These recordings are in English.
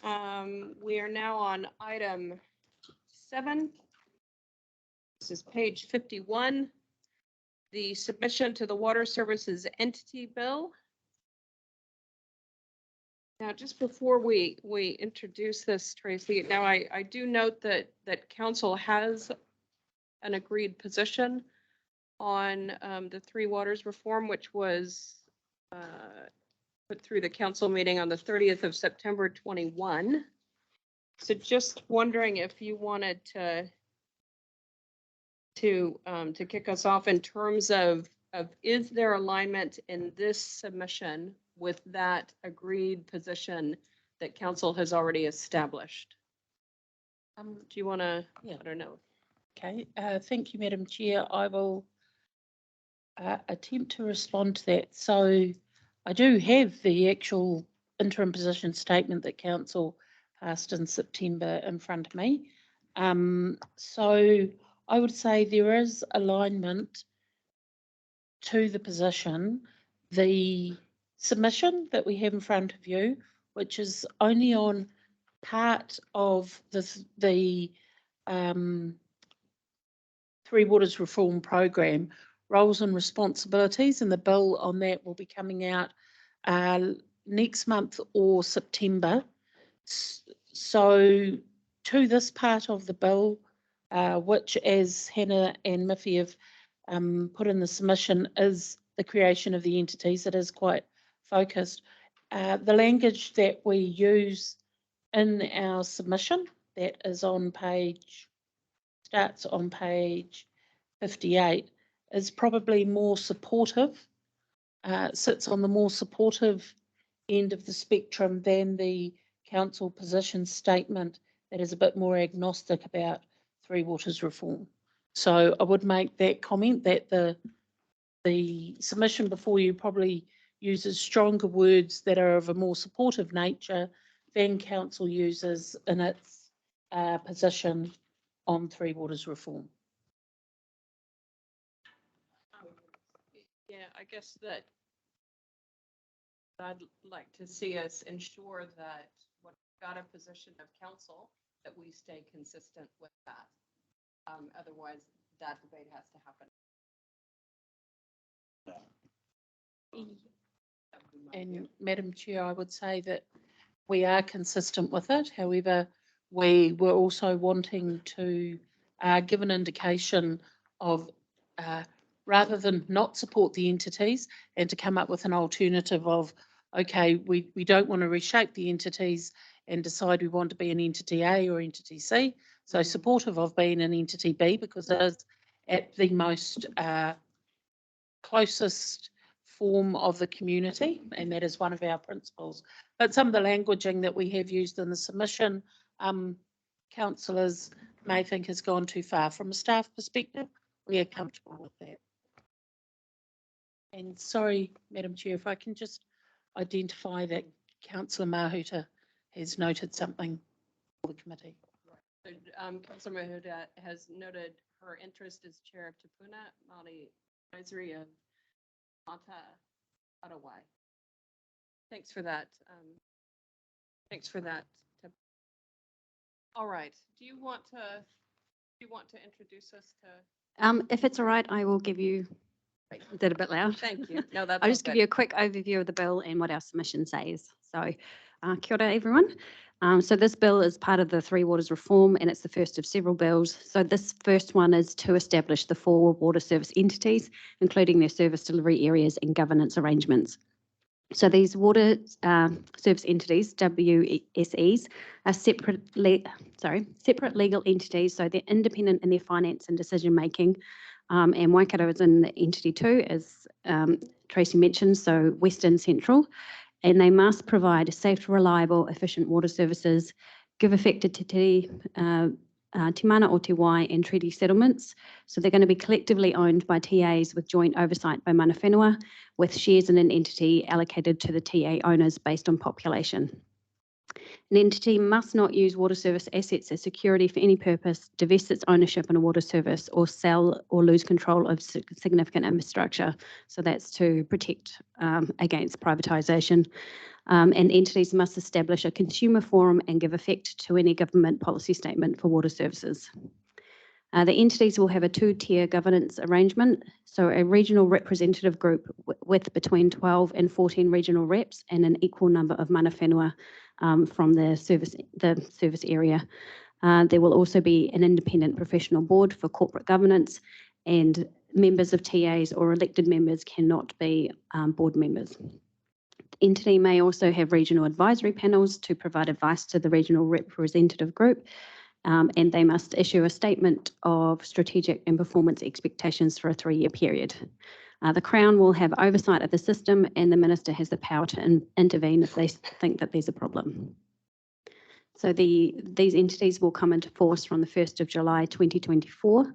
We are now on item 7. This is page 51. The submission to the Water Services Entity Bill. Now, just before we introduce this, Tracy, now I do note that council has an agreed position on the Three Waters reform, which was put through the council meeting on the 30th of September 21. So just wondering if you wanted to kick us off in terms of is there alignment in this submission with that agreed position that council has already established? Do you want to? Yeah. I don't know. Okay. Thank you, Madam Chair. I will attempt to respond to that. So I do have the actual interim position statement that council passed in September in front of me. So I would say there is alignment to the position. The submission that we have in front of you, which is only on part of the Three Waters Reform Programme, roles and responsibilities, and the bill on that will be coming out next month or September. So to this part of the bill, which as Hannah and Miffy have put in the submission, is the creation of the entities. It is quite focused. The language that we use in our submission, that is on page, starts on page 58, is probably more supportive, sits on the more supportive end of the spectrum than the council position statement that is a bit more agnostic about Three Waters reform. So I would make that comment that the submission before you probably uses stronger words that are of a more supportive nature than council uses in its position on Three Waters reform. Yeah, I guess that I'd like to see us ensure that when we've got a position of council, that we stay consistent with that. Otherwise, that debate has to happen. And Madam Chair, I would say that we are consistent with it. However, we were also wanting to give an indication of rather than not support the entities and to come up with an alternative of, okay, we don't want to reshape the entities and decide we want to be an entity A or entity C. So supportive of being an entity B because it is at the most closest form of the community, and that is one of our principles. But some of the languaging that we have used in the submission, councillors may think has gone too far. From a staff perspective, we are comfortable with that. And sorry, Madam Chair, if I can just identify that Councillor Mahuta has noted something for the committee. So, Councillor Mahuta has noted her interest as chair of Tupuna, Māori Advisory of Mata Arawai. Thanks for that. Thanks for that. All right. Do you want to introduce us to? If it's all right, I will give you. Did a bit loud. Thank you. No, that's. I'll just give you a quick overview of the bill and what our submission says. So, kia ora, everyone. So this bill is part of the Three Waters reform, and it's the first of several bills. So this first one is to establish the 4 water service entities, including their service delivery areas and governance arrangements. So these water service entities, WSEs, are separate legal entities. So they're independent in their finance and decision making. And Waikato is in the entity 2, as Tracy mentioned, so Western Central. And they must provide safe, reliable, efficient water services, give effect to Te Mana o Te Wai and treaty settlements. So they're going to be collectively owned by TAs with joint oversight by mana whenua, with shares in an entity allocated to the TA owners based on population. An entity must not use water service assets as security for any purpose, divest its ownership in a water service, or sell or lose control of significant infrastructure. So that's to protect against privatisation. And entities must establish a consumer forum and give effect to any government policy statement for water services. The entities will have a two-tier governance arrangement, so a regional representative group with between 12 and 14 regional reps and an equal number of mana whenua from the service area. There will also be an independent professional board for corporate governance, and members of TAs or elected members cannot be board members. The entity may also have regional advisory panels to provide advice to the regional representative group. And they must issue a statement of strategic and performance expectations for a 3-year period. The Crown will have oversight of the system, and the Minister has the power to intervene if they think that there's a problem. So these entities will come into force from the 1st of July 2024.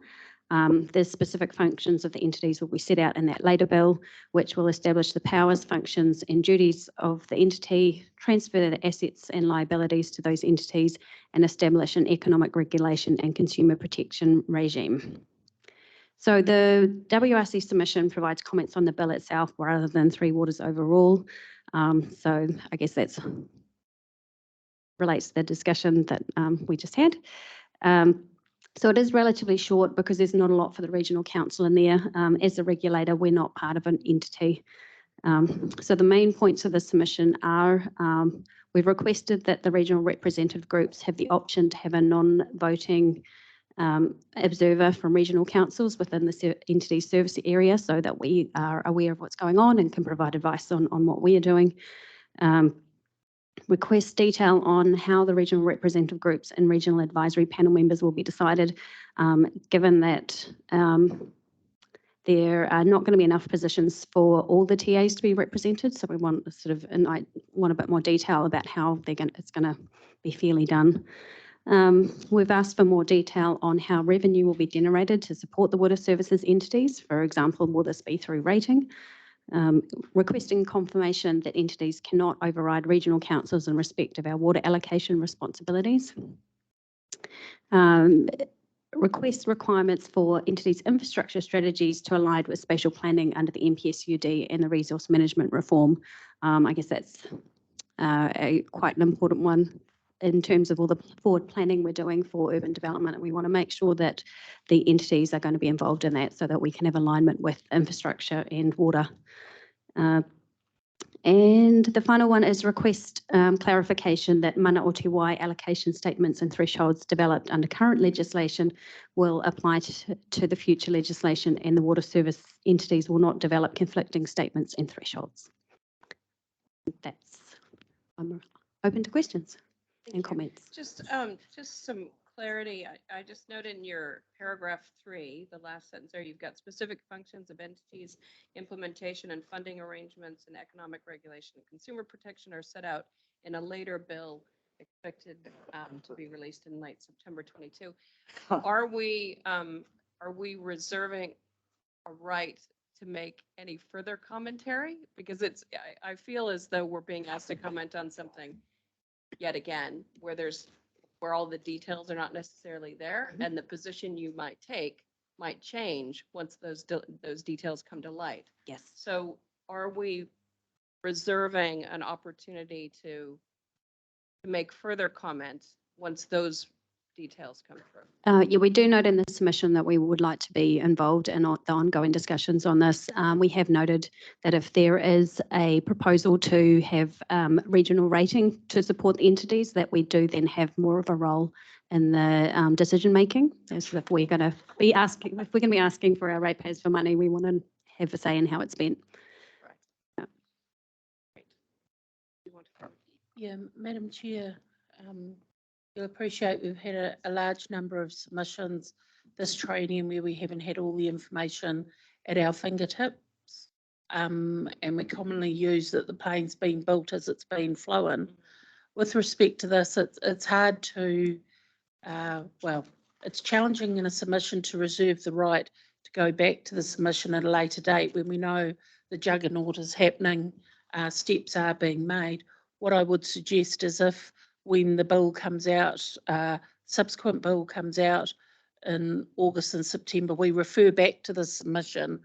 The specific functions of the entities will be set out in that later bill, which will establish the powers, functions and duties of the entity, transfer the assets and liabilities to those entities, and establish an economic regulation and consumer protection regime. So the WRC submission provides comments on the bill itself rather than Three Waters overall. So I guess that relates to the discussion that we just had. So it is relatively short because there's not a lot for the regional council in there. As a regulator, we're not part of an entity. So the main points of the submission are we've requested that the regional representative groups have the option to have a non-voting observer from regional councils within the entity's service area so that we are aware of what's going on and can provide advice on what we are doing. Request detail on how the regional representative groups and regional advisory panel members will be decided, given that there are not going to be enough positions for all the TAs to be represented. So we want a bit more detail about how it's going to be fairly done. We've asked for more detail on how revenue will be generated to support the water services entities. For example, will this be through rating? Requesting confirmation that entities cannot override regional councils in respect of our water allocation responsibilities. Request requirements for entities' infrastructure strategies to align with spatial planning under the NPSUD and the resource management reform. I guess that's quite an important one in terms of all the forward planning we're doing for urban development, and we want to make sure that the entities are going to be involved in that so that we can have alignment with infrastructure and water. And the final one is request clarification that mana o te wai allocation statements and thresholds developed under current legislation will apply to the future legislation, and the water service entities will not develop conflicting statements and thresholds. I'm open to questions and comments. Just some clarity. I just noted in your paragraph 3, the last sentence there, you've got specific functions of entities, implementation and funding arrangements, and economic regulation and consumer protection are set out in a later bill expected to be released in late September 22. Are we reserving a right to make any further commentary? Because I feel as though we're being asked to comment on something yet again, where all the details are not necessarily there, and the position you might take might change once those details come to light. Yes. So are we reserving an opportunity to make further comments once those details come through? Yeah, we do note in the submission that we would like to be involved in the ongoing discussions on this. We have noted that if there is a proposal to have regional rating to support the entities, that we do then have more of a role in the decision making. As if we're going to be asking for our ratepayers for money, we want to have a say in how it's spent. Right. Yeah. Great. You want to? Yeah, Madam Chair, you'll appreciate we've had a large number of submissions this training where we haven't had all the information at our fingertips, and we commonly use that the plane's been built as it's been flown. With respect to this, it's hard to, it's challenging in a submission to reserve the right to go back to the submission at a later date when we know the juggernaut is happening, steps are being made. what I would suggest is if when the bill comes out, subsequent bill comes out in August and September, we refer back to the submission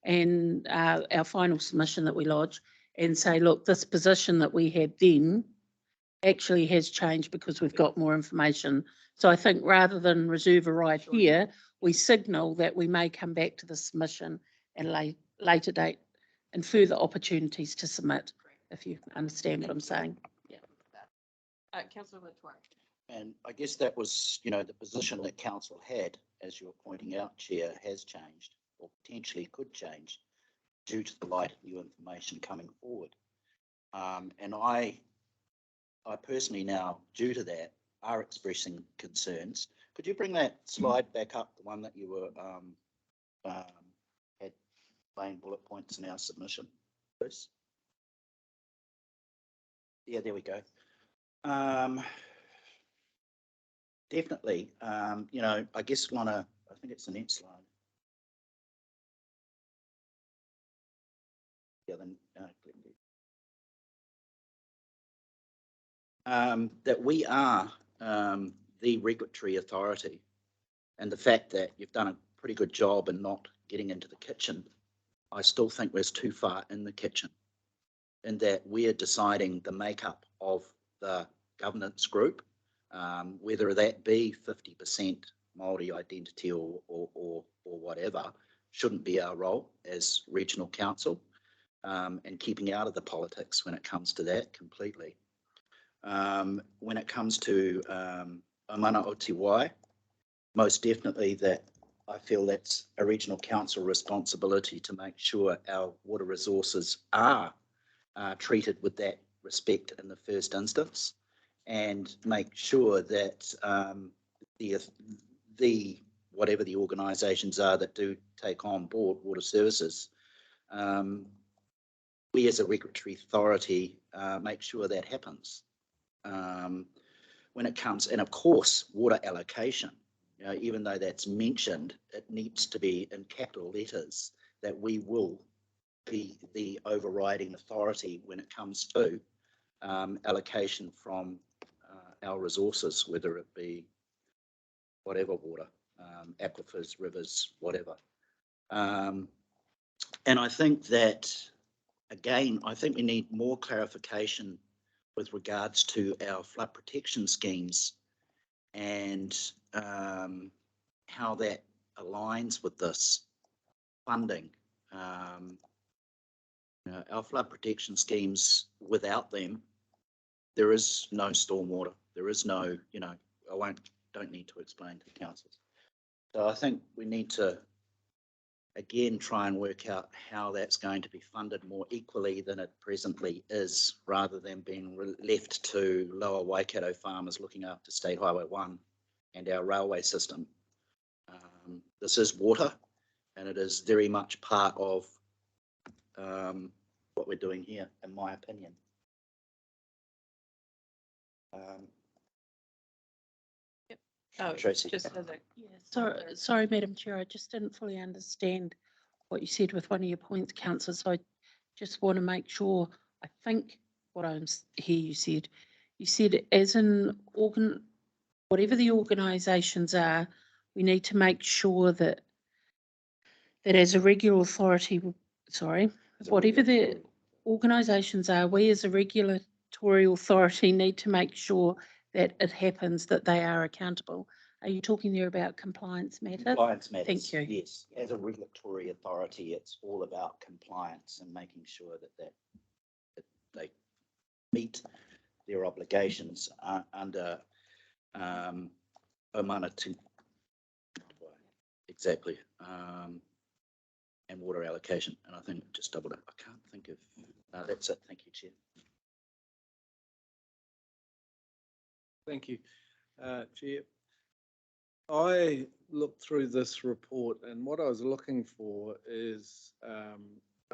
and our final submission that we lodge and say, look, this position that we had then actually has changed because we've got more information. So I think rather than reserve a right here, we signal that we may come back to the submission at a later date and further opportunities to submit, if you understand what I'm saying. Yeah. Councillor Latour. And I guess that was, you know, the position that council had, as you're pointing out, Chair, has changed or potentially could change due to the light of new information coming forward. And I personally now, due to that, are expressing concerns. Could you bring that slide back up, the one that you were had plain bullet points in our submission, please? Yeah, there we go. Definitely, you know, I guess I think it's the next slide. Yeah, then, that we are the regulatory authority, and the fact that you've done a pretty good job in not getting into the kitchen, I still think we're too far in the kitchen, in that we're deciding the makeup of the governance group, whether that be 50% Māori identity or whatever, shouldn't be our role as regional council, and keeping out of the politics when it comes to that completely. When it comes to Omana o Te Wai, most definitely that I feel that's a regional council responsibility to make sure our water resources are treated with that respect in the first instance, and make sure that the whatever the organisations are that do take on board water services, we as a regulatory authority make sure that happens. When it comes, and of course, water allocation, you know, even though that's mentioned, it needs to be in capital letters that we will be the overriding authority when it comes to allocation from our resources, whether it be whatever water, aquifers, rivers, whatever. And I think that, again, I think we need more clarification with regards to our flood protection schemes and how that aligns with this funding. You know, our flood protection schemes, without them, there is no stormwater. There is no, you know, don't need to explain to the councils. So I think we need to, again, try and work out how that's going to be funded more equally than it presently is, rather than being left to Lower Waikato farmers looking after State Highway 1 and our railway system. This is water, and it is very much part of what we're doing here, in my opinion. Oh, Tracy. just as a, Yeah, sorry, Madam Chair, I just didn't fully understand what you said with one of your points, Councillor. So I just want to make sure, I think what I hear you said as an whatever the organisations are, we need to make sure that as a regular authority, whatever the organisations are, we as a regulatory authority need to make sure that it happens, that they are accountable. Are you talking there about compliance matters? Compliance matters. Thank you. Yes, as a regulatory authority, it's all about compliance and making sure that they meet their obligations under Omana Te Wai. Exactly. And water allocation. And I think just doubled it. I can't think of. That's it. Thank you, Chair. Thank you, Chair. I looked through this report, and what I was looking for is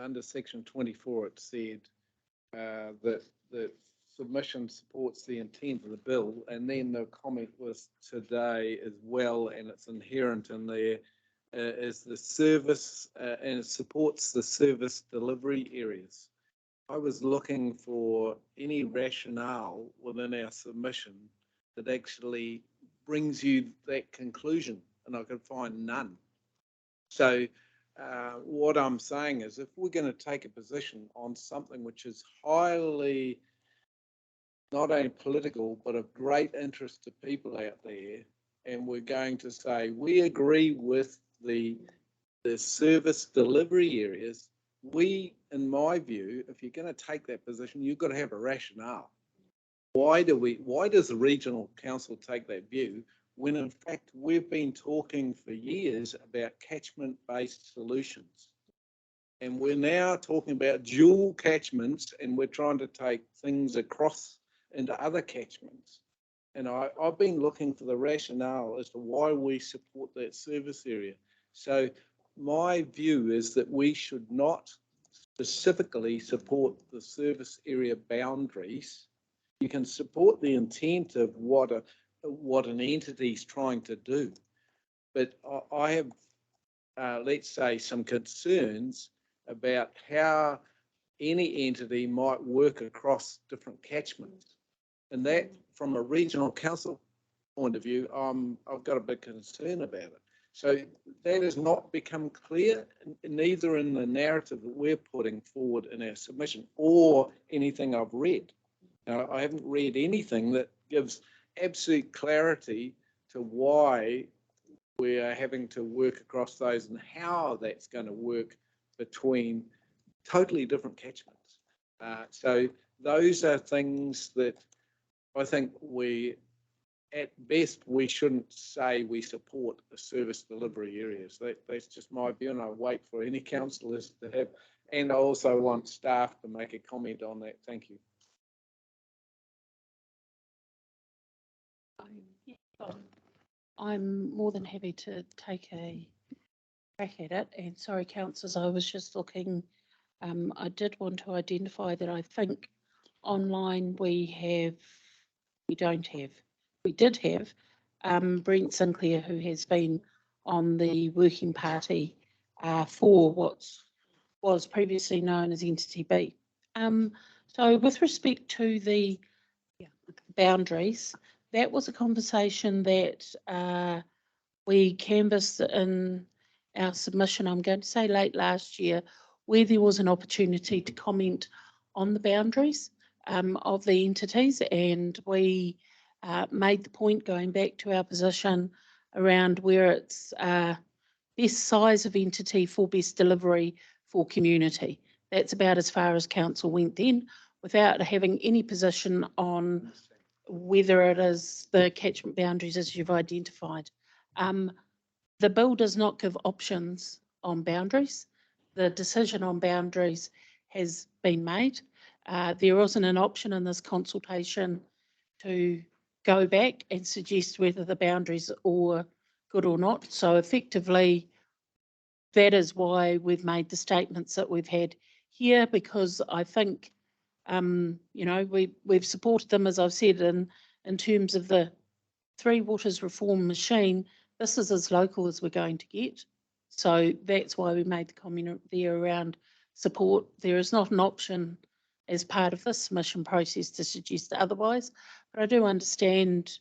under section 24, it said that the submission supports the intent of the bill, and then the comment was today as well, and it's inherent in there, is the service and it supports the service delivery areas. I was looking for any rationale within our submission that actually brings you that conclusion, and I could find none. So what I'm saying is, if we're going to take a position on something which is highly not only political, but of great interest to people out there, and we're going to say we agree with the service delivery areas, we, in my view, if you're going to take that position, you've got to have a rationale. Why does the regional council take that view when in fact we've been talking for years about catchment-based solutions? And we're now talking about dual catchments, and we're trying to take things across into other catchments. And I've been looking for the rationale as to why we support that service area. So my view is that we should not specifically support the service area boundaries. You can support the intent of what an entity is trying to do. But I have, let's say, some concerns about how any entity might work across different catchments. And that, from a regional council point of view, I've got a big concern about it. So that has not become clear, neither in the narrative that we're putting forward in our submission or anything I've read. Now, I haven't read anything that gives absolute clarity to why we are having to work across those and how that's going to work between totally different catchments. So those are things that I think at best, we shouldn't say we support the service delivery areas. That's just my view, and I wait for any councillors to have, and I also want staff to make a comment on that. Thank you. I'm more than happy to take a crack at it. And sorry, councillors, I was just looking. I did want to identify that I think online we did have Brent Sinclair, who has been on the working party for what was previously known as Entity B. So with respect to the boundaries, that was a conversation that we canvassed in our submission, I'm going to say late last year, where there was an opportunity to comment on the boundaries of the entities, and we made the point, going back to our position around where it's best size of entity for best delivery for community. That's about as far as council went then, without having any position on whether it is the catchment boundaries as you've identified. The bill does not give options on boundaries. The decision on boundaries has been made. There wasn't an option in this consultation to go back and suggest whether the boundaries are good or not. So effectively, that is why we've made the statements that we've had here, because I think, we've supported them, as I've said, in terms of the Three Waters reform machine. This is as local as we're going to get. So that's why we made the comment there around support. There is not an option as part of this submission process to suggest otherwise, but I do understand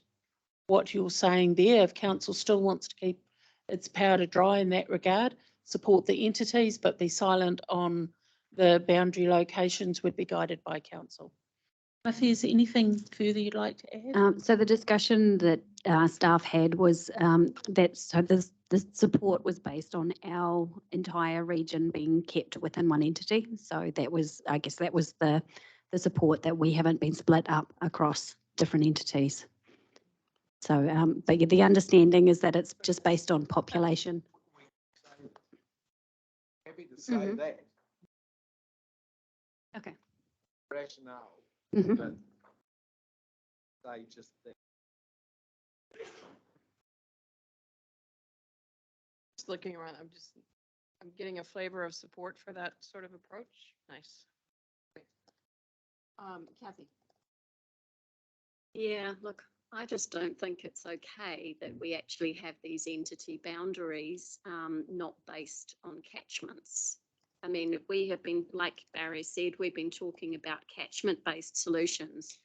what you're saying there. If council still wants to keep its powder dry in that regard, support the entities, but be silent on the boundary locations, would be guided by council. If there's anything further you'd like to add? So the discussion that staff had was the support was based on our entire region being kept within one entity. So that was, I guess, that was the support, that we haven't been split up across different entities. So, but the understanding is that it's just based on population. Happy to say that. Okay. Rationale. Mhm. But they just Looking around, I'm getting a flavor of support for that sort of approach. Nice. Kathy. Yeah, look, I just don't think it's okay that we actually have these entity boundaries not based on catchments. I mean, we have been, like Barry said, we've been talking about catchment-based solutions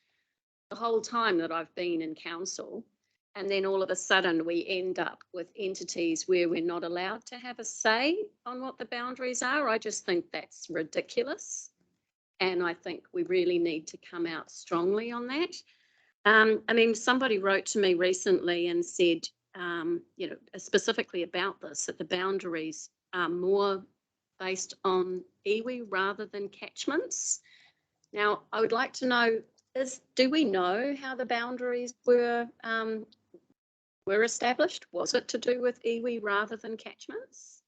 the whole time that I've been in council. And then all of a sudden we end up with entities where we're not allowed to have a say on what the boundaries are. I just think that's ridiculous. And I think we really need to come out strongly on that. I mean, somebody wrote to me recently and said, you know, specifically about this, that the boundaries are more based on iwi rather than catchments. Now, I would like to know, do we know how the boundaries were established? Was it to do with iwi rather than catchments?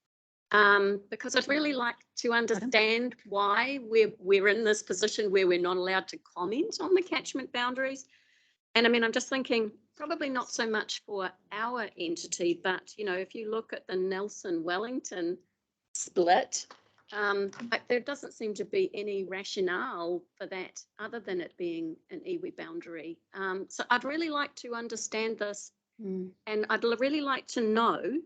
Because I'd really like to understand why we're in this position where we're not allowed to comment on the catchment boundaries. And I mean, I'm just thinking probably not so much for our entity, but you know, if you look at the Nelson-Wellington split, there doesn't seem to be any rationale for that other than it being an iwi boundary. So I'd really like to understand this. And I'd really like to know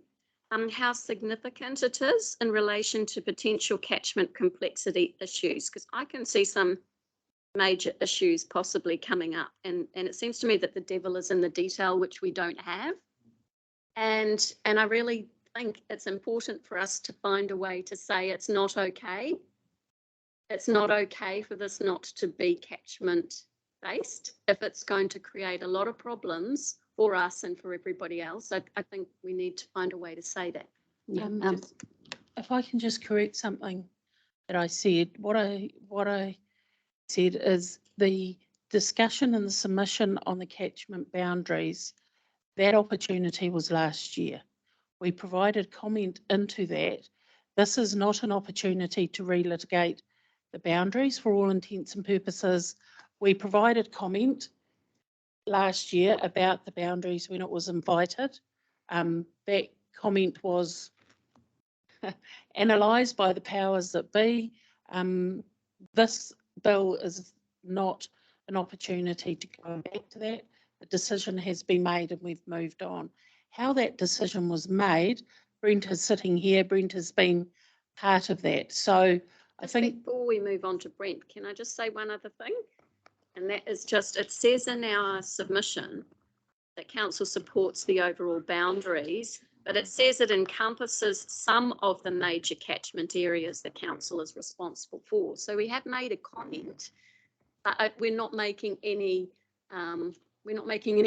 how significant it is in relation to potential catchment complexity issues, because I can see some major issues possibly coming up. And it seems to me that the devil is in the detail, which we don't have. And I really think it's important for us to find a way to say it's not okay. It's not okay for this not to be catchment based if it's going to create a lot of problems for us and for everybody else. I think we need to find a way to say that. If I can just correct something that I said, what I said is the discussion and the submission on the catchment boundaries, that opportunity was last year. We provided comment into that. This is not an opportunity to relitigate the boundaries for all intents and purposes. We provided comment last year about the boundaries when it was invited. That comment was analysed by the powers that be. This bill is not an opportunity to go back to that. The decision has been made and we've moved on. How that decision was made, Brent is sitting here, Brent has been part of that. So I think before we move on to Brent, can I just say one other thing? And that is just, it says in our submission that council supports the overall boundaries, but it says it encompasses some of the major catchment areas that council is responsible for. So we have made a comment, but we're not making any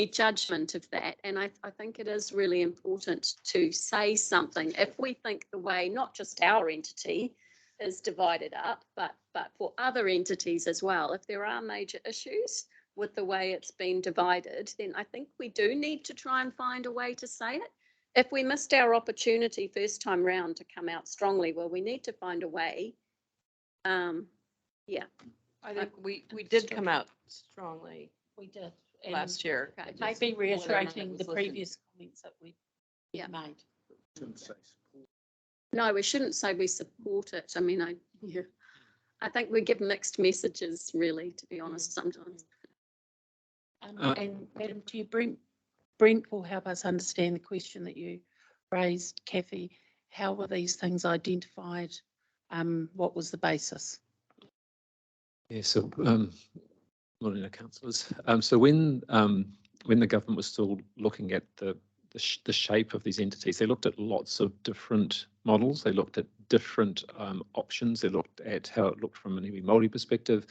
judgment of that. And I think it is really important to say something if we think the way, not just our entity is divided up, but for other entities as well. If there are major issues with the way it's been divided, then I think we do need to try and find a way to say it. If we missed our opportunity first time round to come out strongly, well, we need to find a way. Yeah. I think we did come out strongly we did. last year. Okay. It might be reiterating the previous comments that we Yeah. made. No, we shouldn't say we support it. I mean, I think we give mixed messages, really, to be honest, sometimes. And Madam Chair, Brent will help us understand the question that you raised, Kathy. How were these things identified? What was the basis? Yeah, so morning, councillors. So when the government was still looking at the shape of these entities, they looked at lots of different models. They looked at different options. They looked at how it looked from an iwi Māori perspective.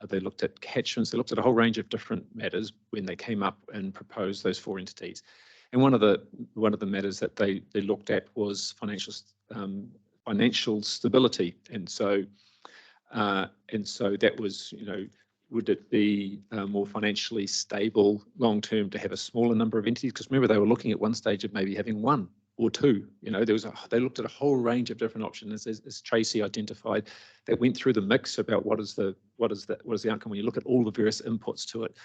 They looked at catchments. They looked at a whole range of different matters when they came up and proposed those four entities. And one of the matters that they looked at was financial stability. And so that was, you know, would it be more financially stable long term to have a smaller number of entities? Because remember, they were looking at one stage of maybe having one or two. You know, they looked at a whole range of different options, as Tracy identified. They went through the mix about what is the outcome when you look at all the various inputs to it.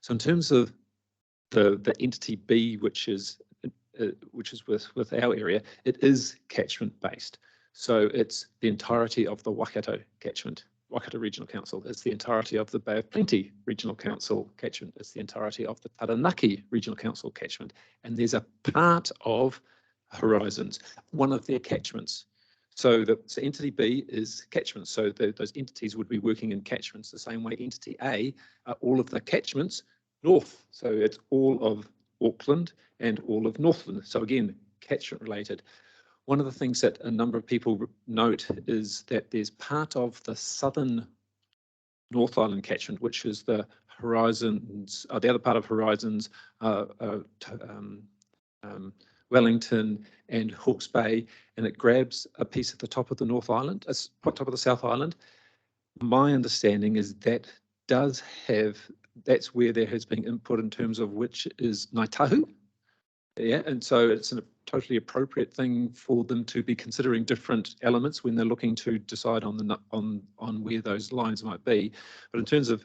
So in terms of the entity B, which is with our area, it is catchment based. So it's the entirety of the Waikato catchment. Waikato Regional Council. It's the entirety of the Bay of Plenty Regional Council catchment. It's the entirety of the Taranaki Regional Council catchment. And there's a part of Horizons, one of their catchments. So so entity B is catchments. So those entities would be working in catchments the same way entity A are all of the catchments north. So it's all of Auckland and all of Northland. So again, catchment related. One of the things that a number of people note is that there's part of the southern North Island catchment, which is the Horizons, the other part of Horizons, Wellington and Hawke's Bay, and it grabs a piece at the top of the North Island, top of the South Island. My understanding is that's where there has been input in terms of which is Ngāi Tahu. Yeah, and so it's a totally appropriate thing for them to be considering different elements when they're looking to decide on where those lines might be. But in terms of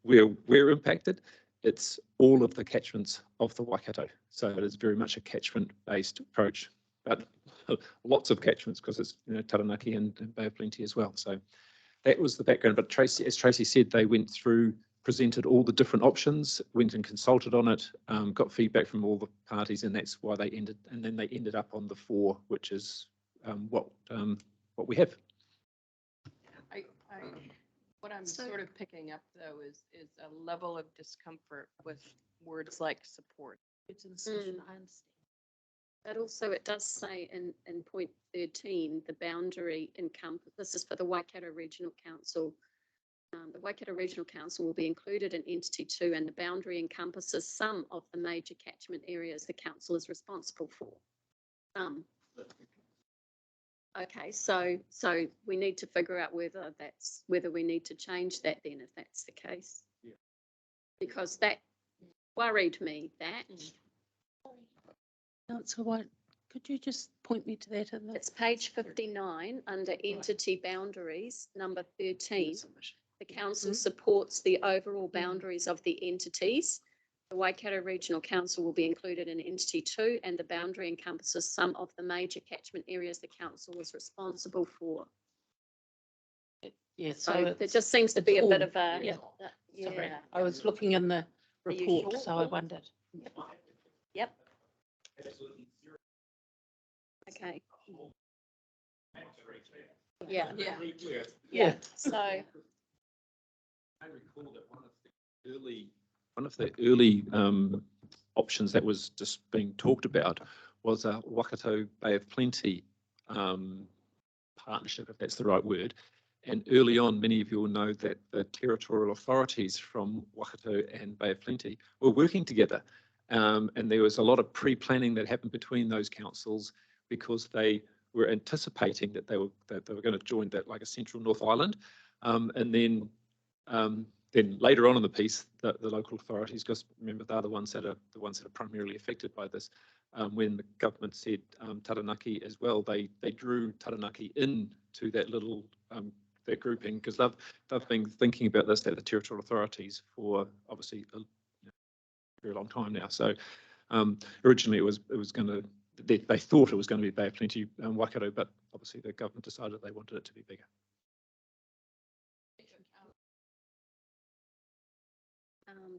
where we're impacted, it's all of the catchments of the Waikato. So it is very much a catchment-based approach, but lots of catchments because it's Taranaki and Bay of Plenty as well. So that was the background. But Tracy, as Tracy said, they went through, presented all the different options, went and consulted on it, got feedback from all the parties, and that's why they ended. And then they ended up on the 4, which is what we have. What I'm So- sort of picking up though is a level of discomfort with words like support. It's in the submission, Mm. I understand. But also it does say in point 13, the boundary this is for the Waikato Regional Council. The Waikato Regional Council will be included in Entity 2 and the boundary encompasses some of the major catchment areas the council is responsible for. Okay, so we need to figure out whether we need to change that then, if that's the case. Yeah. Because that worried me, that. Councillor White, could you just point me to that in the? It's page 59 under entity boundaries, number 13. The council supports the overall boundaries of the entities. The Waikato Regional Council will be included in Entity 2 and the boundary encompasses some of the major catchment areas the council is responsible for. Yeah, So so there just seems to be a bit all, of a, yeah. yeah. Sorry, I was looking in the Are you report, sure? so I wondered. Yep. Okay. Yeah, Yeah. so, I recall that one of the early options that was just being talked about was a Waikato Bay of Plenty partnership, if that's the right word. And early on, many of you will know that the territorial authorities from Waikato and Bay of Plenty were working together. And there was a lot of pre-planning that happened between those councils because they were anticipating that they were going to join that, like a central North Island. And then later on in the piece, the local authorities, because remember they're the ones that are primarily affected by this. When the government said Taranaki as well, they drew Taranaki into that little that grouping because they've been thinking about this at the territorial authorities for obviously a very long time now. So originally it was going to. They thought it was going to be Bay of Plenty Waikato, but obviously the government decided they wanted it to be bigger.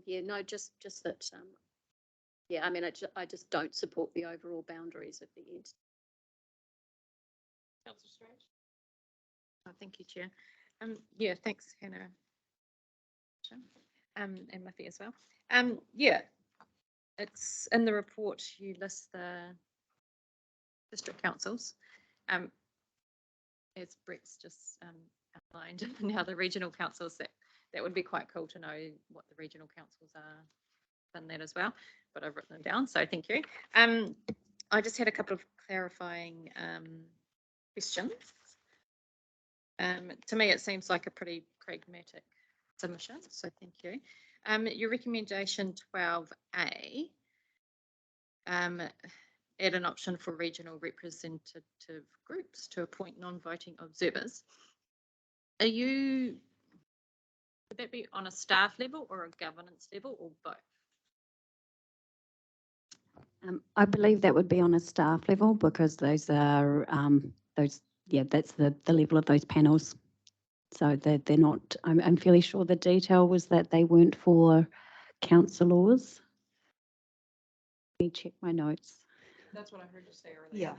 yeah, no, just that, yeah, I mean, I just don't support the overall boundaries of the entity. Councillor Strange? Oh, thank you, Chair. Yeah, thanks, Hannah. And Muffy as well. Yeah, it's in the report, you list the district councils. As Brett's just outlined, now the regional councils, that would be quite cool to know what the regional councils are in that as well, but I've written them down, so thank you. I just had a couple of clarifying questions. To me, it seems like a pretty pragmatic submission, so thank you. Your recommendation 12A, add an option for regional representative groups to appoint non-voting observers. Would that be on a staff level or a governance level or both? I believe that would be on a staff level because those are, that's the level of those panels. So they're not, I'm fairly sure the detail was that they weren't for councillors. Let me check my notes. That's what I heard you say earlier. Yeah.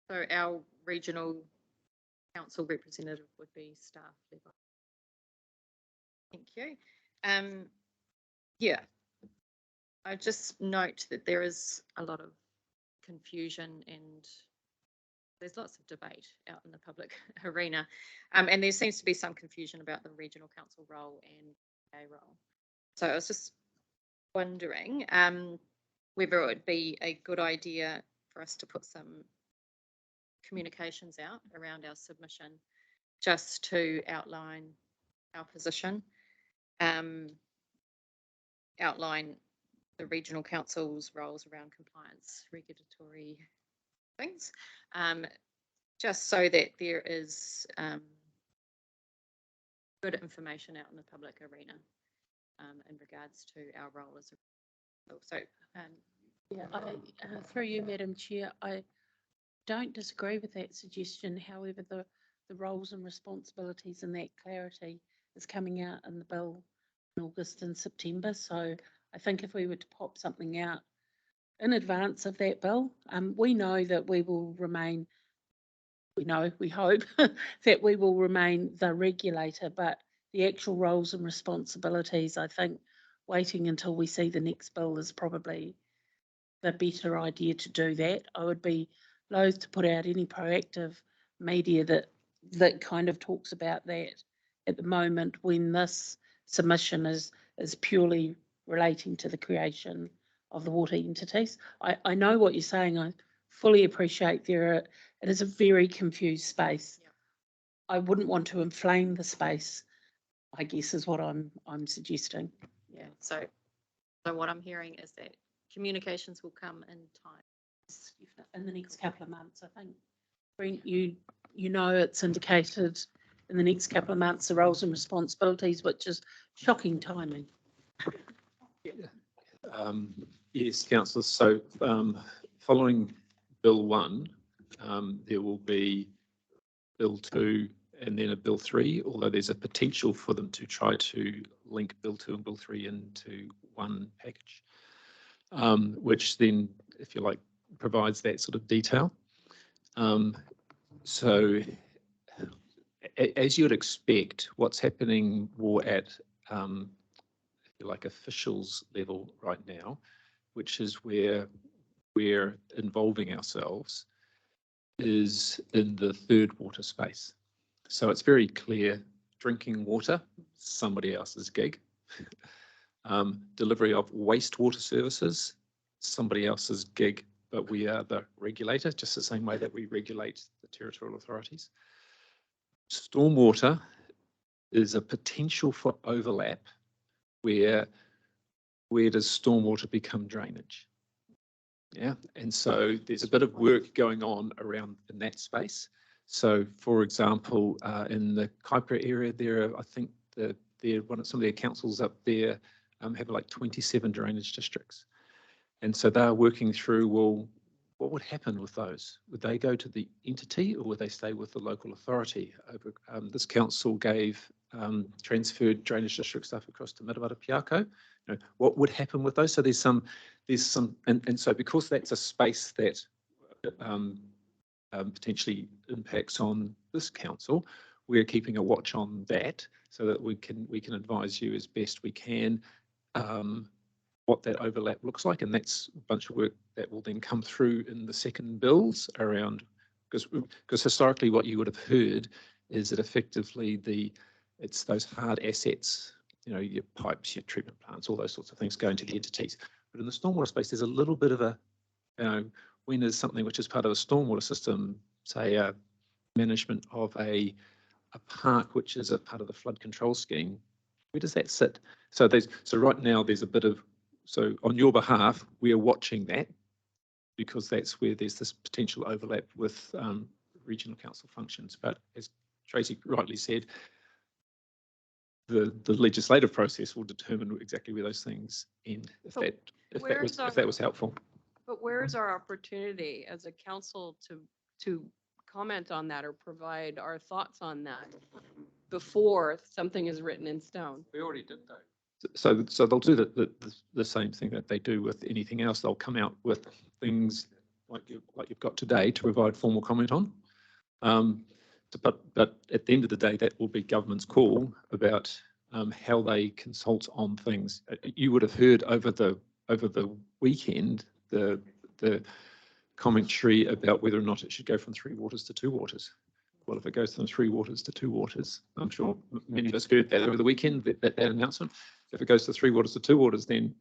So our regional council representative would be staff level. Thank you. Yeah. I just note that there is a lot of confusion and there's lots of debate out in the public arena. And there seems to be some confusion about the regional council role and a role. So I was just wondering whether it would be a good idea for us to put some communications out around our submission just to outline our position, outline the regional council's roles around compliance, regulatory things, just so that there is good information out in the public arena in regards to our role as a. So, Yeah, through you, Madam Chair, I don't disagree with that suggestion. However, the roles and responsibilities and that clarity is coming out in the bill in August and September. So I think if we were to pop something out in advance of that bill, we know that we will remain, we hope that we will remain the regulator, but the actual roles and responsibilities, I think waiting until we see the next bill is probably the better idea to do that. I would be loath to put out any proactive media that kind of talks about that at the moment when this submission is purely relating to the creation of the water entities. I know what you're saying. I fully appreciate it is a very confused space. Yeah. I wouldn't want to inflame the space, I guess is what I'm suggesting. yeah. So what I'm hearing is that communications will come in time. In the next couple of months, I think. Brent, you know it's indicated in the next couple of months the roles and responsibilities, which is shocking timing. Yes, councillor. So following Bill 1, there will be Bill 2 and then a Bill 3, although there's a potential for them to try to link Bill 2 and Bill 3 into one package, which then, if you like, provides that sort of detail. So as you would expect, what's happening more at, if you like, officials level right now, which is where we're involving ourselves, is in the third water space. So it's very clear, drinking water, somebody else's gig. Delivery of wastewater services, somebody else's gig, but we are the regulator, just the same way that we regulate the territorial authorities. Stormwater is a potential for overlap where does stormwater become drainage? Yeah, and so there's a bit of work going on around in that space. So, for example, in the Kaipara area, there are, I think, some of their councils up there have like 27 drainage districts, and so they're working through, well, what would happen with those? Would they go to the entity or would they stay with the local authority? This council gave transferred drainage district stuff across to Mirawara Piako. What would happen with those? So there's some, and so because that's a space that potentially impacts on this council, we're keeping a watch on that so that we can advise you as best we can what that overlap looks like, and that's a bunch of work that will then come through in the second bills around, because historically what you would have heard is that effectively it's those hard assets, your pipes, your treatment plants, all those sorts of things going to the entities. But in the stormwater space, there's a little bit of a, when is something which is part of a stormwater system, say a management of a park which is a part of the flood control scheme, where does that sit? So right now there's a bit of, so on your behalf, we are watching that because that's where there's this potential overlap with regional council functions. But as Tracy rightly said, the legislative process will determine exactly where those things end, if that was helpful. But where is our opportunity as a council to comment on that or provide our thoughts on that before something is written in stone? We already did though. So they'll do the same thing that they do with anything else. They'll come out with things like you've got today to provide formal comment on. But at the end of the day, that will be government's call about how they consult on things. You would have heard over the weekend the commentary about whether or not it should go from 3 waters to 2 waters. Well, if it goes from 3 waters to 2 waters, I'm sure many of us heard that over the weekend, that announcement. If it goes to 3 waters to 2 waters, then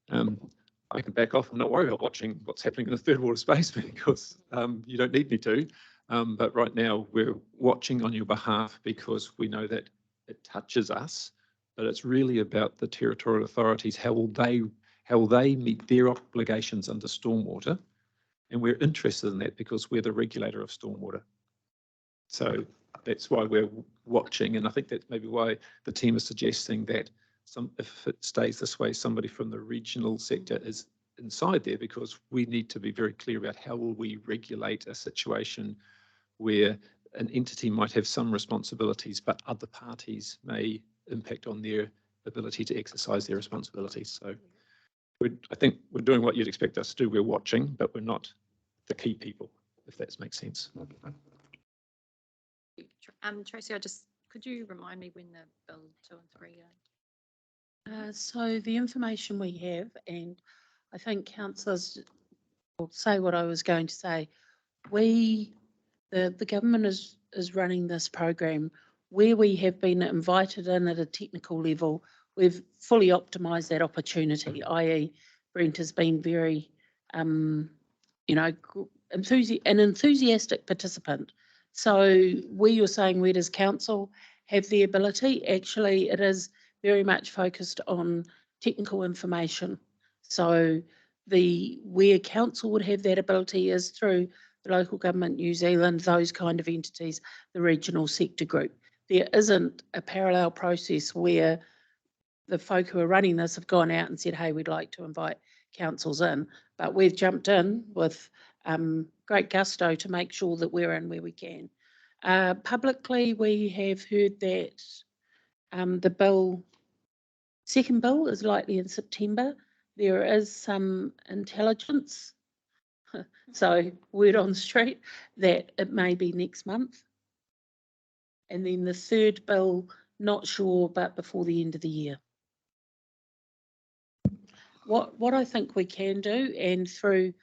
I can back off and not worry about watching what's happening in the third water space because you don't need me to. But right now we're watching on your behalf because we know that it touches us, but it's really about the territorial authorities, how will they meet their obligations under stormwater. And we're interested in that because we're the regulator of stormwater. So that's why we're watching. And I think that's maybe why the team is suggesting that if it stays this way, somebody from the regional sector is inside there, because we need to be very clear about how will we regulate a situation where an entity might have some responsibilities, but other parties may impact on their ability to exercise their responsibilities. So I think we're doing what you'd expect us to do. We're watching, but we're not the key people, if that makes sense. Tracy, could you remind me when the bill 2 and 3 are? So the information we have, and I think councillors will say what I was going to say. The government is running this program where we have been invited in at a technical level. We've fully optimised that opportunity, i.e. Brent has been very, an enthusiastic participant. So where you're saying where does council have the ability? Actually, it is very much focused on technical information. So where council would have that ability is through the local government, New Zealand, those kind of entities, the regional sector group. There isn't a parallel process where the folk who are running this have gone out and said, hey, we'd like to invite councils in, but we've jumped in with great gusto to make sure that we're in where we can. Publicly, we have heard that the second bill is likely in September. There is some intelligence, so word on the street, that it may be next month. And then the third bill, not sure, but before the end of the year. What I think we can do, and through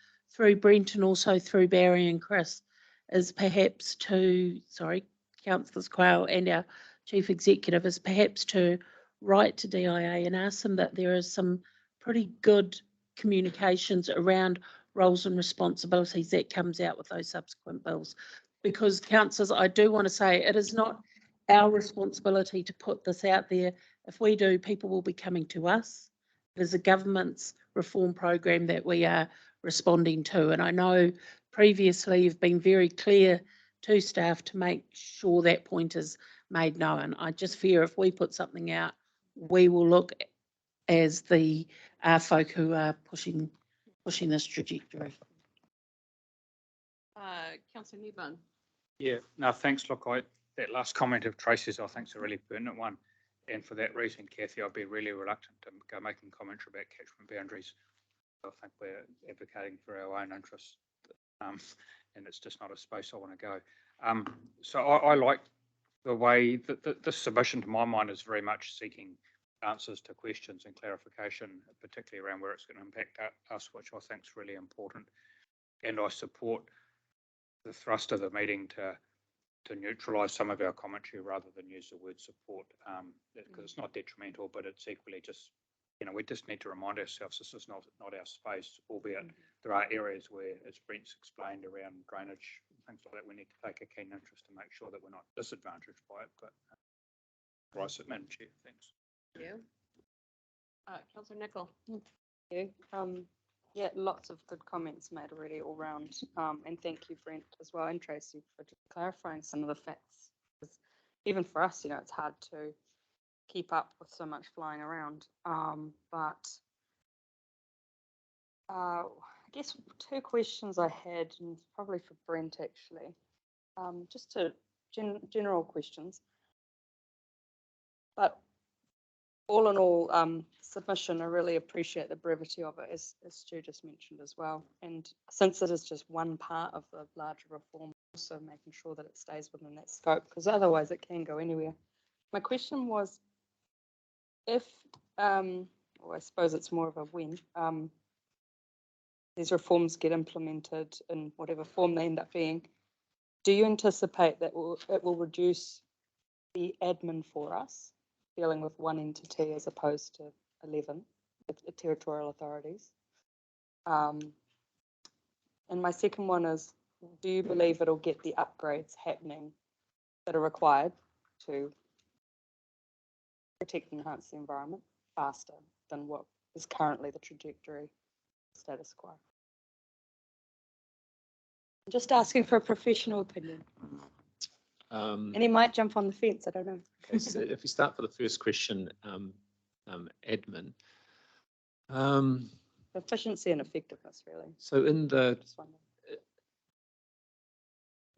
Brent and also through Barry and Chris, is perhaps Councillors Quayle and our Chief Executive, is perhaps to write to DIA and ask them that there is some pretty good communications around roles and responsibilities that comes out with those subsequent bills. Because councillors, I do want to say it is not our responsibility to put this out there. If we do, people will be coming to us. It is a government's reform program that we are responding to. And I know previously you've been very clear to staff to make sure that point is made known. I just fear if we put something out, we will look as the folk who are pushing this trajectory. Councillor Newburn. Yeah, no, thanks. Look, that last comment of Tracy's, I think, is a really pertinent one. And for that reason, Kathy, I'd be really reluctant to go making commentary about catchment boundaries. I think we're advocating for our own interests, and it's just not a space I want to go. So I like the way that this submission, to my mind, is very much seeking answers to questions and clarification, particularly around where it's going to impact us, which I think is really important. And I support the thrust of the meeting to neutralise some of our commentary rather than use the word support, because it's not detrimental, but it's equally just, we just need to remind ourselves this is not our space, albeit there are areas where, as Brent's explained, around drainage and things like that, we need to take a keen interest to make sure that we're not disadvantaged by it. But Bryce, Madam Chair, thanks. Thank you. Councillor Nicol. Yeah, lots of good comments made already all round. And thank you, Brent, as well, and Tracy, for clarifying some of the facts. Even for us, it's hard to keep up with so much flying around. But I guess 2 questions I had, and probably for Brent actually, just to general questions. But all in all, submission, I really appreciate the brevity of it, as Stu just mentioned as well. And since it is just one part of the larger reform, also making sure that it stays within that scope, because otherwise it can go anywhere. My question was, if, or I suppose it's more of a when, these reforms get implemented in whatever form they end up being, do you anticipate that it will reduce the admin for us, dealing with one entity as opposed to 11 territorial authorities? And my second one is, do you believe it'll get the upgrades happening that are required to protect and enhance the environment faster than what is currently the trajectory status quo? I'm just asking for a professional opinion. And he might jump on the fence, I don't know. Okay, so if we start for the first question, admin. Efficiency and effectiveness, really. So in Just wondering.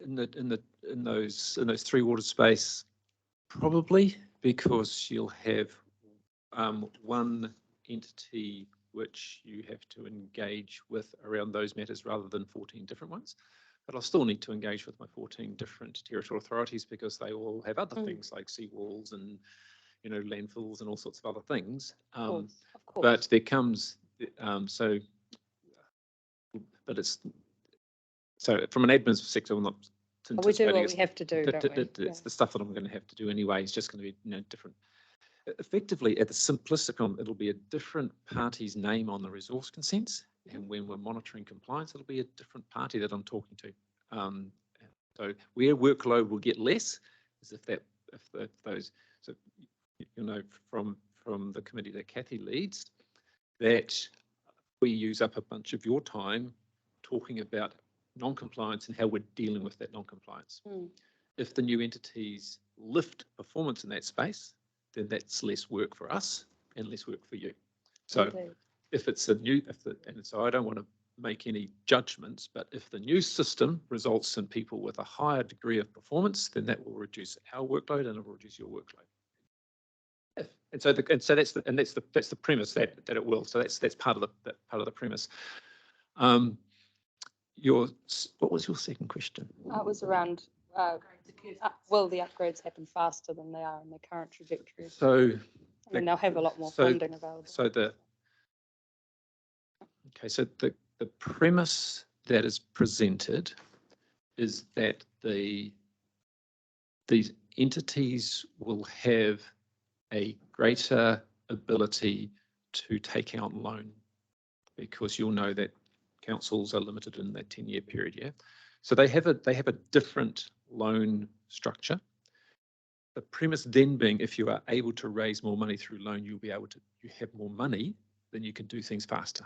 in those three water space, probably, because you'll have one entity which you have to engage with around those matters rather than 14 different ones. But I'll still need to engage with my 14 different territorial authorities because they all have other things like seawalls and, you know, landfills and all sorts of other things. Of course. But there comes, but it's, so from an admin perspective, I'm not We do what anticipating we have to do, don't we? it's the stuff that I'm going to have to do anyway. It's just going to be, you know, different. Effectively, at the simplistic one, it'll be a different party's name on the resource consents, and when we're monitoring compliance, it'll be a different party that I'm talking to. So where workload will get less is if those. So you know from the committee that Kathy leads, that we use up a bunch of your time talking about non-compliance and how we're dealing with that non-compliance. If the new entities lift performance in that space, then that's less work for us and less work for you. So Indeed. if it's a new, and so I don't want to make any judgments, but if the new system results in people with a higher degree of performance, then that will reduce our workload and it will reduce your workload. And so that's the premise that it will. So that's part of the premise. What was your second question? It was around, will the upgrades happen faster than they are in their current trajectory? So I mean, they'll have a lot more funding available. So the premise that is presented is that these entities will have a greater ability to take out loan, because you'll know that councils are limited in that 10-year period, yeah? So they have a different loan structure. The premise then being, if you are able to raise more money through loan, you have more money, then you can do things faster.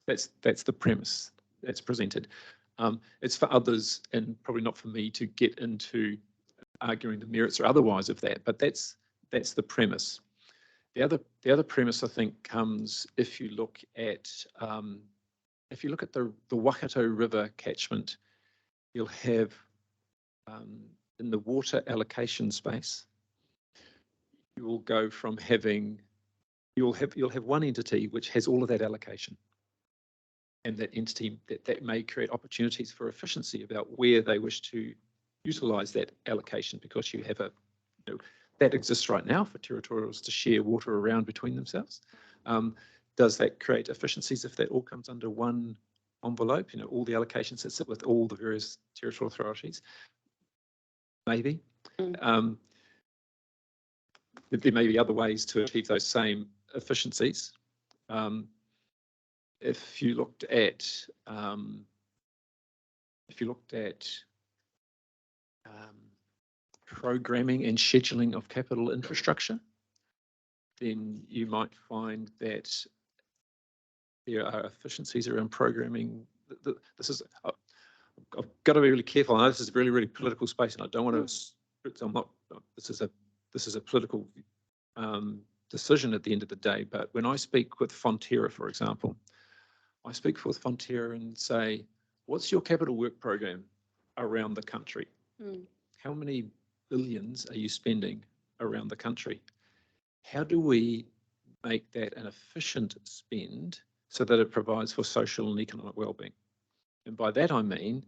That's the premise that's presented. It's for others and probably not for me to get into arguing the merits or otherwise of that, but that's the premise. The other premise, I think, comes if you look at the Waikato River catchment, you'll have in the water allocation space, you will go from you'll have one entity which has all of that allocation, and that entity that may create opportunities for efficiency about where they wish to utilise that allocation, because you have that exists right now for territorials to share water around between themselves. Does that create efficiencies if that all comes under one envelope? You know, all the allocations that sit with all the various territorial authorities. Maybe. There may be other ways to achieve those same efficiencies. If you looked at programming and scheduling of capital infrastructure, then you might find that there are efficiencies around programming. This is, I've got to be really careful. I know this is a really, really political space, and I don't want to. This is a political decision at the end of the day. But when I speak with Fonterra, for example, I speak with Fonterra and say, "What's your capital work program around the country? How many billions are you spending around the country? How do we make that an efficient spend so that it provides for social and economic well-being. And by that I mean,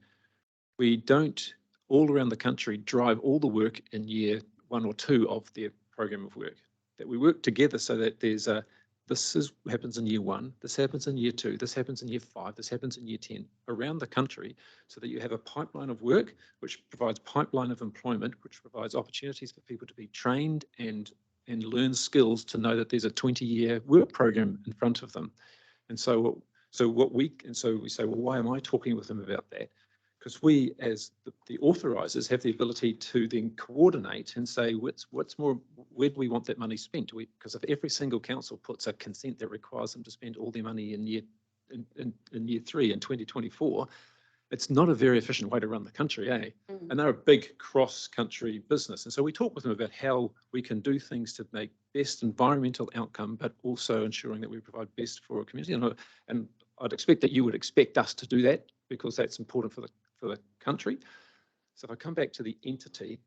we don't all around the country drive all the work in year 1 or 2 of their program of work. That we work together so that there's a, happens in year 1, this happens in year 2, this happens in year 5, this happens in year 10, around the country, so that you have a pipeline of work, which provides pipeline of employment, which provides opportunities for people to be trained and learn skills to know that there's a 20-year work program in front of them. And so we say, well, why am I talking with them about that? Because we, as the authorisers, have the ability to then coordinate and say, what's more, where do we want that money spent? Because if every single council puts a consent that requires them to spend all their money in year 3 in 2024, it's not a very efficient way to run the country, eh? Mm. And they're a big cross-country business. And so we talk with them about how we can do things to make best environmental outcome, but also ensuring that we provide best for a community. And I'd expect that you would expect us to do that, because that's important for the country. So if I come back to the entities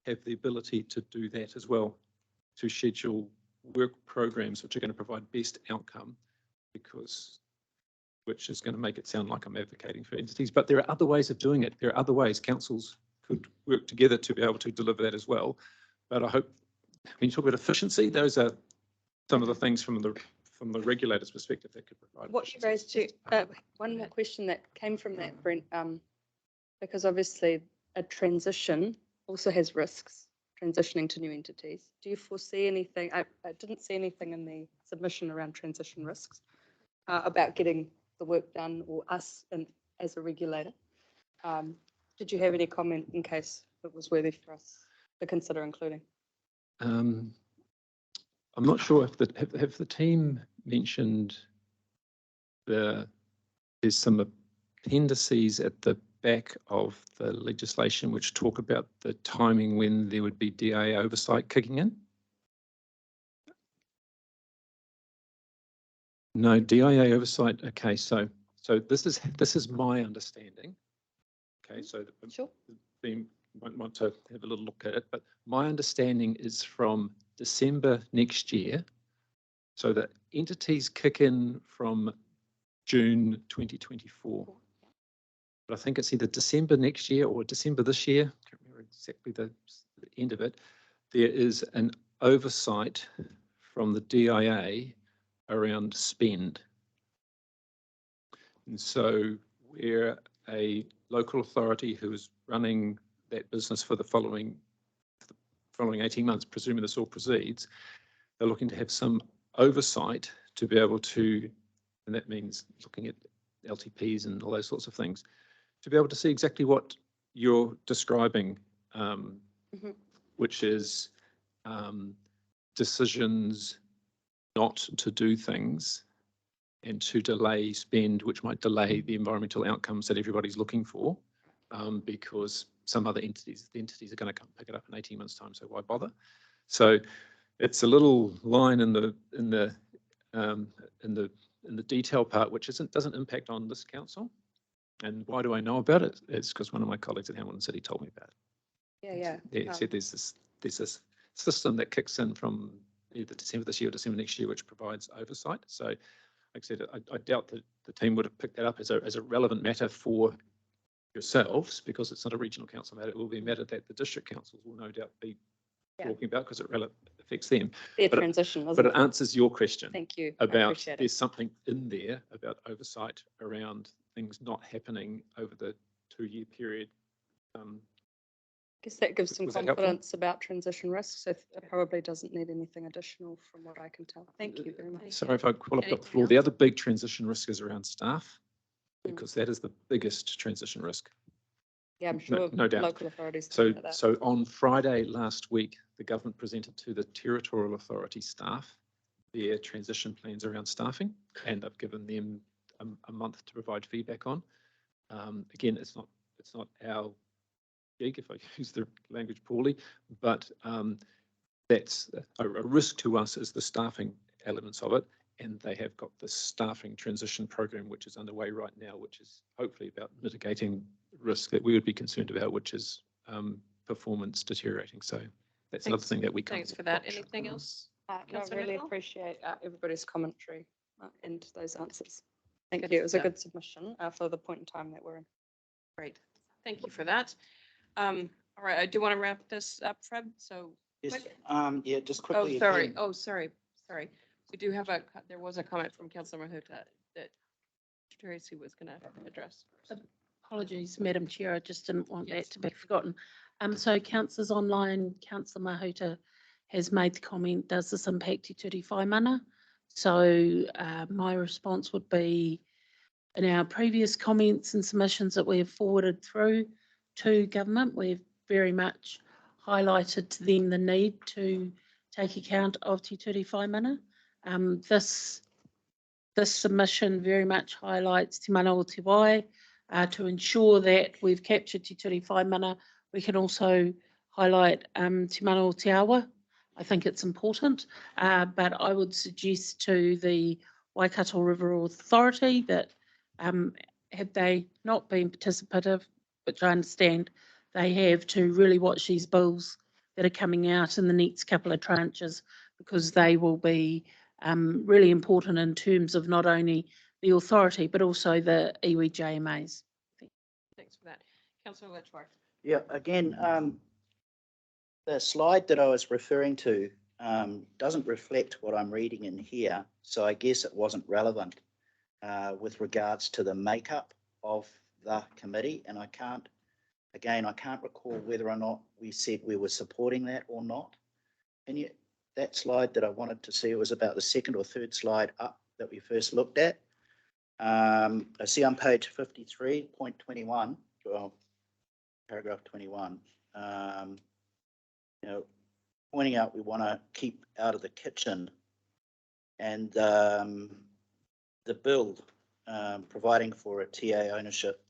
have the ability to do that as well, to schedule work programs which are going to provide best outcome, which is going to make it sound like I'm advocating for entities, but there are other ways of doing it. There are other ways councils could work together to be able to deliver that as well. But I hope when you talk about efficiency, those are some of the things from the regulator's perspective that could provide. What you raised too, one more question that came from that, Brent, because obviously a transition also has risks, transitioning to new entities. Do you foresee anything? I didn't see anything in the submission around transition risks about getting the work done, or us and as a regulator. Did you have any comment in case it was worthy for us to consider including? I'm not sure if have the team mentioned there's some appendices at the back of the legislation which talk about the timing when there would be DA oversight kicking in? No, DIA oversight. Okay, so this is my understanding. Okay, so Sure. the might want to have a little look at it, but my understanding is from December next year. So the entities kick in from June 2024. But I think it's either December next year or December this year. I can't remember exactly the end of it. There is an oversight from the DIA around spend. And so we're a local authority who is running that business for the following 18 months, presuming this all proceeds. They're looking to have some oversight to be able to, and that means looking at LTPs and all those sorts of things, to be able to see exactly what you're describing, which is decisions not to do things and to delay spend, which might delay the environmental outcomes that everybody's looking for, because some other entities are going to come pick it up in 18 months' time. So why bother? So it's a little line in the detail part, which doesn't impact on this council. And why do I know about it? It's because one of my colleagues at Hamilton City told me about it. Yeah. He said there's this system that kicks in from either December this year or December next year, which provides oversight. So, like I said, I doubt that the team would have picked that up as a relevant matter for yourselves, because it's not a regional council matter. It will be a matter that the district councils will no doubt be talking about, because it affects them. Their But transition, but it answers your question. Thank you. I About appreciate it. there's something in there about oversight around things not happening over the 2-year period. Guess that gives some Was that helpful? confidence about transition risks. It probably doesn't need anything additional from what I can tell. Thank you very much. Sorry if I call up the Anything floor. The else? other big transition risk is around staff, because that is the biggest transition risk. Yeah, I'm sure no doubt. local authorities. So, think of that. so on Friday last week, the government presented to the territorial authority staff their transition plans around staffing, and I've given them a month to provide feedback on. Again, it's not our gig, if I use the language poorly, but that's a risk to us is the staffing elements of it, and they have got the staffing transition program which is underway right now, which is hopefully about mitigating risk that we would be concerned about, which is performance deteriorating. So that's another Thanks. thing that we can't. Thanks for that. watch. Anything else? No, Councillor really Nicol? appreciate everybody's commentary and those answers. Thank Good you. It was a stuff. good submission for the point in time that we're in. Great. Thank you for that. All right, I do want to wrap this up, Fred, so. Yes, quick. yeah, just Oh, quickly. sorry. again, Oh, sorry. We do have there was a comment from Councillor Mahuta that Tracy was going to address. Apologies, Madam Chair, I just didn't want that to be forgotten. So councillors online, Councillor Mahuta has made the comment, does this impact Te Ture Whai Mana? So my response would be, in our previous comments and submissions that we have forwarded through to government, we've very much highlighted to them the need to take account of Te Ture Whai Mana. This submission very much highlights Te Mana o Te Wai. To ensure that we've captured Te Ture Whai Mana, we can also highlight Te Mana o Te Awa. I think it's important, but I would suggest to the Waikato River Authority that had they not been participative, which I understand they have, to really watch these bills that are coming out in the next couple of tranches, because they will be really important in terms of not only the authority, but also the iwi JMAs. Thanks for that. Councillor Letchworth. Yeah, again, the slide that I was referring to doesn't reflect what I'm reading in here, so I guess it wasn't relevant with regards to the makeup of the committee, and I can't recall whether or not we said we were supporting that or not. And yet, that slide that I wanted to see, it was about the second or third slide up that we first looked at. I see on page 53.21, well, paragraph 21, pointing out we want to keep out of the kitchen, and the bill providing for a TA ownership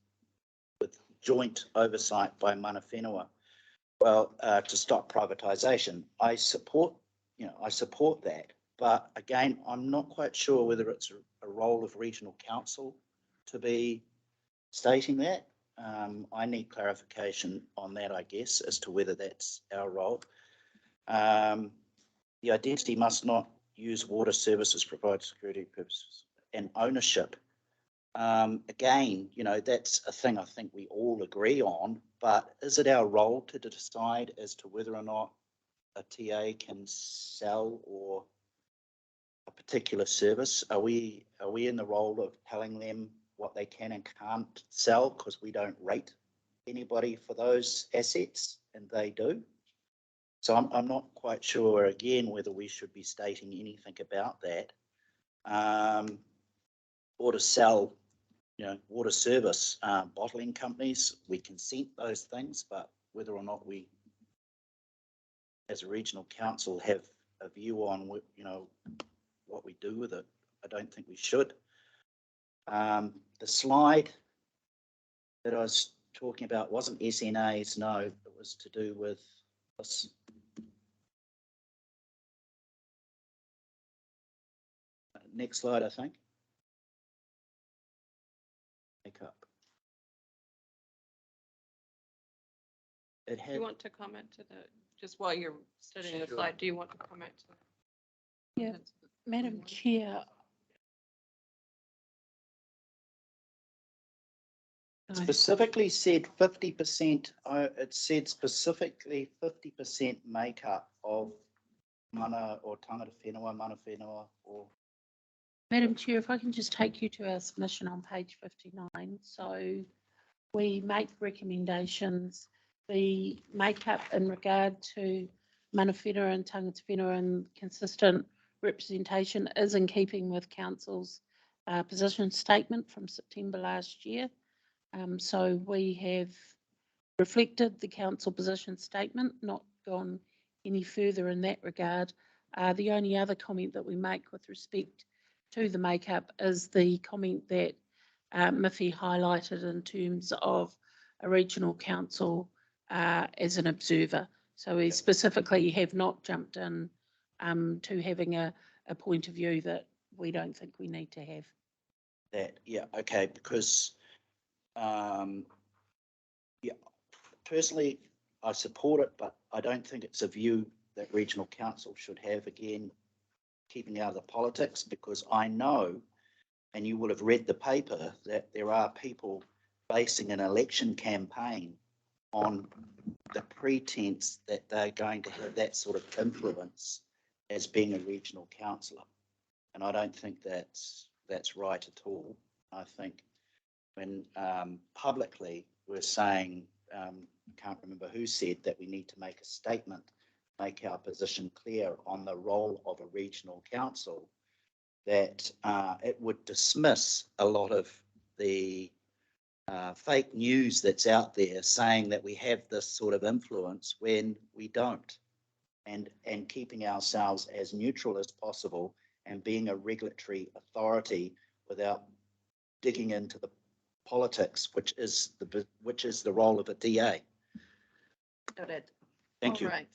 with joint oversight by mana whenua. Well, to stop privatisation, I support that. But again, I'm not quite sure whether it's a role of regional council to be stating that. I need clarification on that, I guess, as to whether that's our role. The identity must not use water services, provide security purposes and ownership. Again, that's a thing I think we all agree on, but is it our role to decide as to whether or not a TA can sell or a particular service? Are we in the role of telling them what they can and can't sell because we don't rate anybody for those assets and they do? So I'm not quite sure again whether we should be stating anything about that, or to sell, water service, bottling companies. We consent those things, but whether or not we, as a regional council, have a view on what we do with it, I don't think we should. The slide that I was talking about wasn't SNAs, no, it was to do with this. Next slide, I think. Makeup. It Do had. you want to comment to just while you're studying the slide, do you want to comment to? Yeah, Madam Chair. Specifically said 50%, it said specifically 50% makeup of mana or tangata whenua, mana whenua, or. Madam Chair, if I can just take you to our submission on page 59. So we make recommendations. The makeup in regard to mana whenua and tangata whenua and consistent representation is in keeping with Council's position statement from September last year. So we have reflected the Council position statement, not gone any further in that regard. The only other comment that we make with respect to the makeup is the comment that Miffy highlighted in terms of a regional council as an observer. So we specifically have not jumped in to having a point of view that we don't think we need to have. That, yeah, okay, because, personally, I support it, but I don't think it's a view that regional council should have, again, keeping out of the politics, because I know, and you will have read the paper, that there are people basing an election campaign on the pretense that they're going to have that sort of influence as being a regional councillor. And I don't think that's right at all. I think when publicly we're saying, I can't remember who said that we need to make a statement, make our position clear on the role of a regional council, that it would dismiss a lot of the fake news that's out there saying that we have this sort of influence when we don't, and keeping ourselves as neutral as possible and being a regulatory authority without digging into the politics, which is the role of a DA. Noted. Thank you. All right.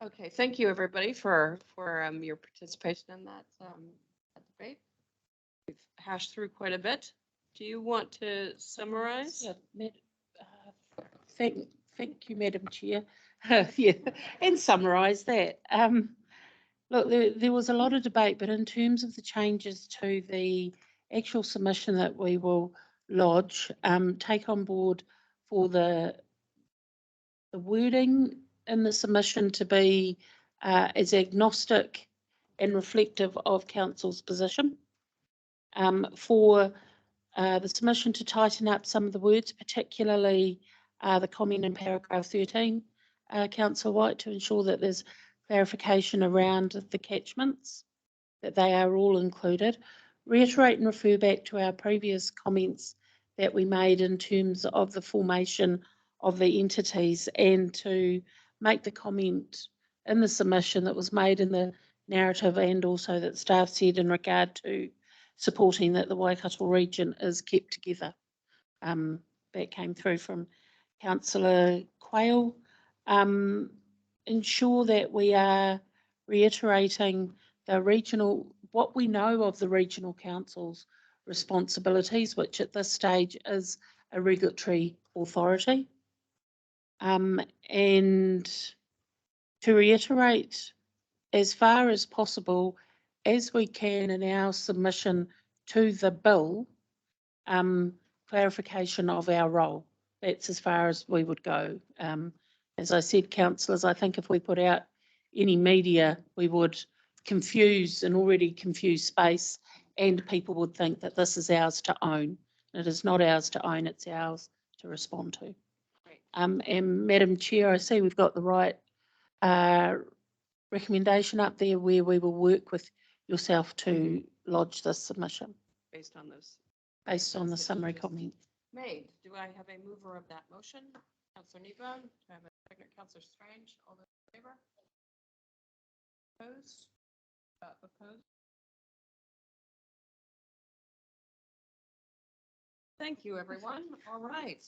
Okay, thank you, everybody, for your participation in that debate. We've hashed through quite a bit. Do you want to summarize? Yeah, thank you, Madam Chair. Yeah, and summarise that. Look, there was a lot of debate, but in terms of the changes to the actual submission that we will lodge, take on board for the wording in the submission to be as agnostic and reflective of council's position. For the submission to tighten up some of the words, particularly the comment in paragraph 13, Councillor White, to ensure that there's clarification around the catchments, that they are all included. Reiterate and refer back to our previous comments that we made in terms of the formation of the entities, and to make the comment in the submission that was made in the narrative and also that staff said in regard to supporting that the Waikato region is kept together. That came through from Councillor Quayle. Ensure that we are reiterating the regional, what we know of the regional council's responsibilities, which at this stage is a regulatory authority. And to reiterate as far as possible, as we can in our submission to the bill, clarification of our role. That's as far as we would go. As I said, councillors, I think if we put out any media, we would confuse an already confused space, and people would think that this is ours to own. It is not ours to own, it's ours to respond to. And Madam Chair, I see we've got the right recommendation up there where we will work with yourself to lodge this submission Based on those. based on the summary comment. Made. Do I have a mover of that motion? Councillor Kneebone. Do I have a second? Councillor Strange. All those in favor? Opposed? Opposed? Thank you, everyone. All right.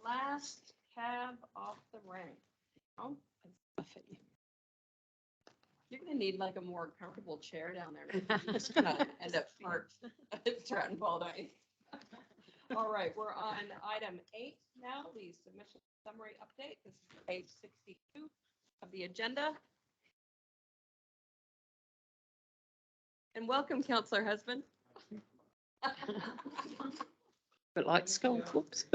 Last cab off the rank. Oh, you're gonna need like a more comfortable chair down there. You're just gonna end up parked throughout Baldy. All right, we're on item 8 now, the submission summary update. This is page 62 of the agenda. And welcome, Councillor Husband. But like school, whoops.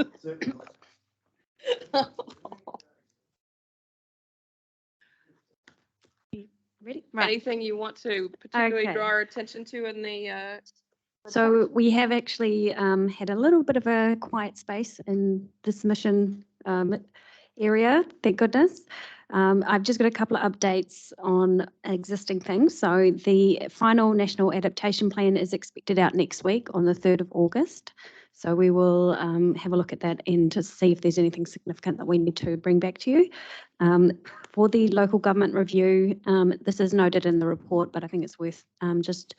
Ready? Right. Anything you want to particularly Okay. draw our attention to in the So report? we have actually had a little bit of a quiet space in the submission area, thank goodness. I've just got a couple of updates on existing things. So the final National Adaptation Plan is expected out next week on the 3rd of August. So we will have a look at that and to see if there's anything significant that we need to bring back to you. For the local government review, this is noted in the report, but I think it's worth just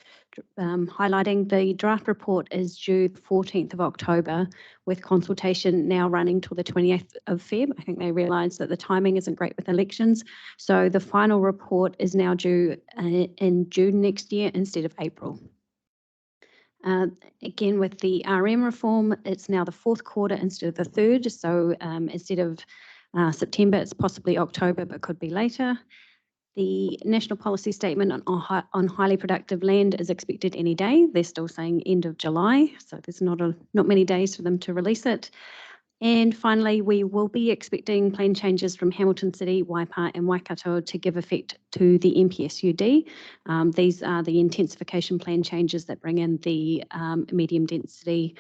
highlighting. The draft report is due the 14th of October, with consultation now running till the 28th of Feb. I think they realise that the timing isn't great with elections. So the final report is now due in June next year instead of April. Again, with the RM reform, it's now the fourth quarter instead of the third. So instead of September, it's possibly October, but could be later. The national policy statement on highly productive land is expected any day. They're still saying end of July, so there's not many days for them to release it. And finally, we will be expecting plan changes from Hamilton City, Waipa and Waikato to give effect to the MPSUD. These are the intensification plan changes that bring in the medium density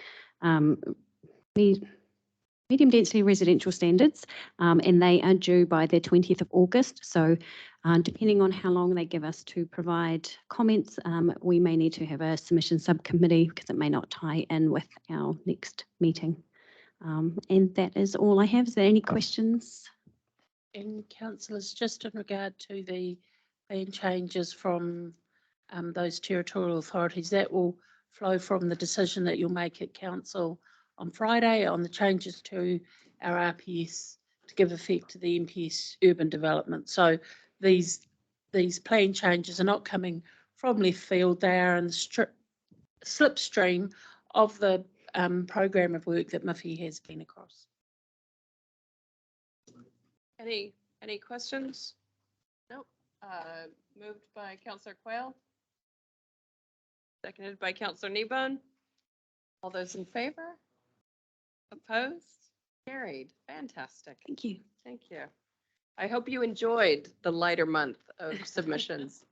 residential standards, and they are due by the 20th of August. So depending on how long they give us to provide comments, we may need to have a submission subcommittee because it may not tie in with our next meeting. And that is all I have. Is there any questions? And councillors, just in regard to the plan changes from those territorial authorities, that will flow from the decision that you'll make at council on Friday on the changes to our RPS to give effect to the MPS urban development. So these plan changes are not coming from left field. They are in the slipstream of the program of work that Miffy has been across. Any questions? Nope. Moved by Councillor Quayle. Seconded by Councillor Kneebone. All those in favor? Opposed? Carried. Fantastic. Thank you. Thank you. I hope you enjoyed the lighter month of submissions.